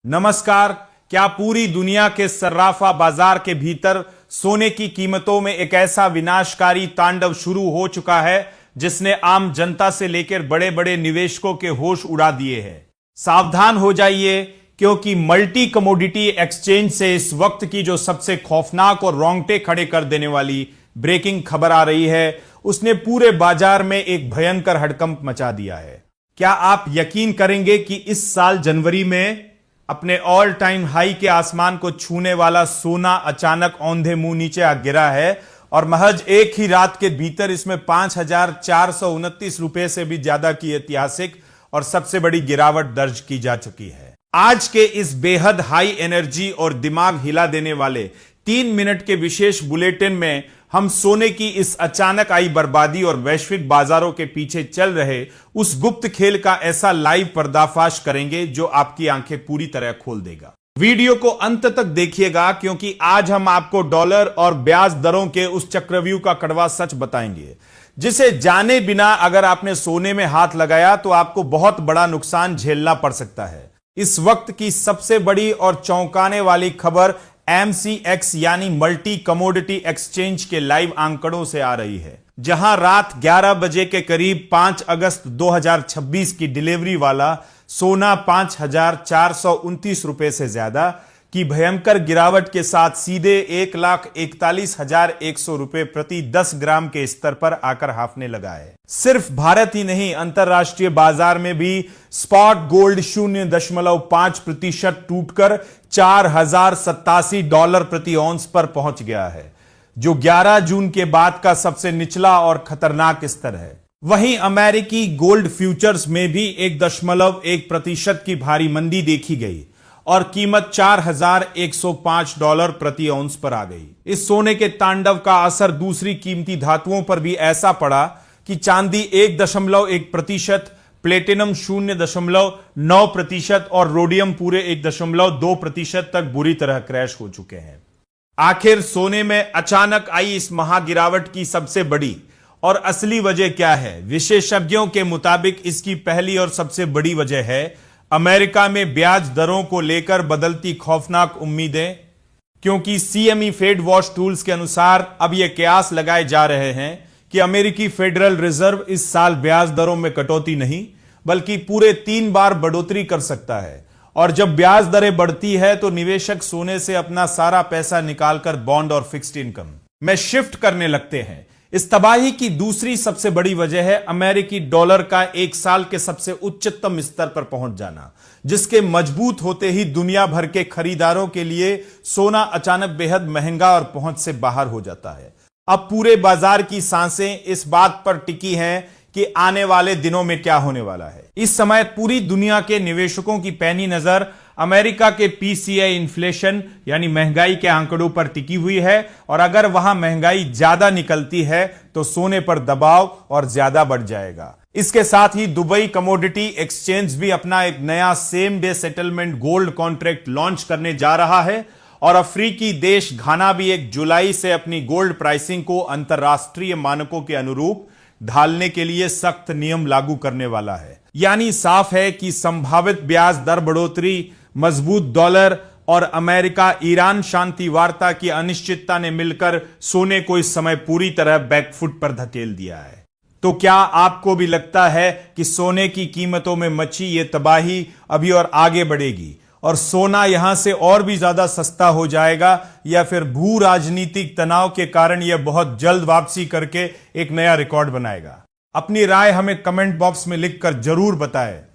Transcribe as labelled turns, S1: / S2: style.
S1: नमस्कार। क्या पूरी दुनिया के सर्राफा बाजार के भीतर सोने की कीमतों में एक ऐसा विनाशकारी तांडव शुरू हो चुका है जिसने आम जनता से लेकर बड़े बड़े निवेशकों के होश उड़ा दिए हैं। सावधान हो जाइए, क्योंकि मल्टी कमोडिटी एक्सचेंज से इस वक्त की जो सबसे खौफनाक और रोंगटे खड़े कर देने वाली ब्रेकिंग खबर आ रही है, उसने पूरे बाजार में एक भयंकर हड़कंप मचा दिया है। क्या आप यकीन करेंगे कि इस साल जनवरी में अपने ऑल टाइम हाई के आसमान को छूने वाला सोना अचानक औंधे मुंह नीचे आ गिरा है और महज एक ही रात के भीतर इसमें 5,429 रुपए से भी ज्यादा की ऐतिहासिक और सबसे बड़ी गिरावट दर्ज की जा चुकी है। आज के इस बेहद हाई एनर्जी और दिमाग हिला देने वाले 3 मिनट के विशेष बुलेटिन में हम सोने की इस अचानक आई बर्बादी और वैश्विक बाजारों के पीछे चल रहे उस गुप्त खेल का ऐसा लाइव पर्दाफाश करेंगे जो आपकी आंखें पूरी तरह खोल देगा। वीडियो को अंत तक देखिएगा, क्योंकि आज हम आपको डॉलर और ब्याज दरों के उस चक्रव्यूह का कड़वा सच बताएंगे जिसे जाने बिना अगर आपने सोने में हाथ लगाया तो आपको बहुत बड़ा नुकसान झेलना पड़ सकता है। इस वक्त की सबसे बड़ी और चौंकाने वाली खबर MCX यानी मल्टी कमोडिटी एक्सचेंज के लाइव आंकड़ों से आ रही है, जहां रात 11 बजे के करीब 5 अगस्त 2026 की डिलीवरी वाला सोना 5,429 रुपए से ज्यादा की भयंकर गिरावट के साथ सीधे 1,41,100 रुपए प्रति 10 ग्राम के स्तर पर आकर हाफने लगा है। सिर्फ भारत ही नहीं, अंतरराष्ट्रीय बाजार में भी स्पॉट गोल्ड 0.5% टूटकर $4,087 प्रति औंस पर पहुंच गया है, जो 11 जून के बाद का सबसे निचला और खतरनाक स्तर है। वहीं अमेरिकी गोल्ड फ्यूचर्स में भी 1.1% की भारी मंदी देखी गई और कीमत $4,105 प्रति औंस पर आ गई। इस सोने के तांडव का असर दूसरी कीमती धातुओं पर भी ऐसा पड़ा कि चांदी 1.1%, प्लेटिनम 0.9% और रोडियम पूरे 1.2% तक बुरी तरह क्रैश हो चुके हैं। आखिर सोने में अचानक आई इस महागिरावट की सबसे बड़ी और असली वजह क्या है? विशेषज्ञों के मुताबिक इसकी पहली और सबसे बड़ी वजह है अमेरिका में ब्याज दरों को लेकर बदलती खौफनाक उम्मीदें, क्योंकि CME फेड वॉच टूल्स के अनुसार अब यह कयास लगाए जा रहे हैं कि अमेरिकी फेडरल रिजर्व इस साल ब्याज दरों में कटौती नहीं बल्कि पूरे 3 बार बढ़ोतरी कर सकता है। और जब ब्याज दरें बढ़ती है तो निवेशक सोने से अपना सारा पैसा निकालकर बॉन्ड और फिक्स्ड इनकम में शिफ्ट करने लगते हैं। इस तबाही की दूसरी सबसे बड़ी वजह है अमेरिकी डॉलर का एक साल के सबसे उच्चतम स्तर पर पहुंच जाना, जिसके मजबूत होते ही दुनिया भर के खरीदारों के लिए सोना अचानक बेहद महंगा और पहुंच से बाहर हो जाता है। अब पूरे बाजार की सांसें इस बात पर टिकी हैं कि आने वाले दिनों में क्या होने वाला है। इस समय पूरी दुनिया के निवेशकों की पैनी नजर अमेरिका के PCI इन्फ्लेशन यानी महंगाई के आंकड़ों पर टिकी हुई है, और अगर वहां महंगाई ज्यादा निकलती है तो सोने पर दबाव और ज्यादा बढ़ जाएगा। इसके साथ ही दुबई कमोडिटी एक्सचेंज भी अपना एक नया same day settlement gold contract launch करने जा रहा है, और अफ्रीकी देश घाना भी 1 जुलाई से अपनी गोल्ड प्राइसिंग को अंतरराष्ट्रीय मानकों के अनुरूप ढालने के लिए सख्त नियम लागू करने वाला है। यानी साफ है कि संभावित ब्याज दर बढ़ोतरी, मजबूत डॉलर और अमेरिका ईरान शांति वार्ता की अनिश्चितता ने मिलकर सोने को इस समय पूरी तरह बैकफुट पर धकेल दिया है। तो क्या आपको भी लगता है कि सोने की कीमतों में मची ये तबाही अभी और आगे बढ़ेगी और सोना यहां से और भी ज्यादा सस्ता हो जाएगा, या फिर भू राजनीतिक तनाव के कारण यह बहुत जल्द वापसी करके एक नया रिकॉर्ड बनाएगा? अपनी राय हमें कमेंट बॉक्स में लिखकर जरूर बताएं।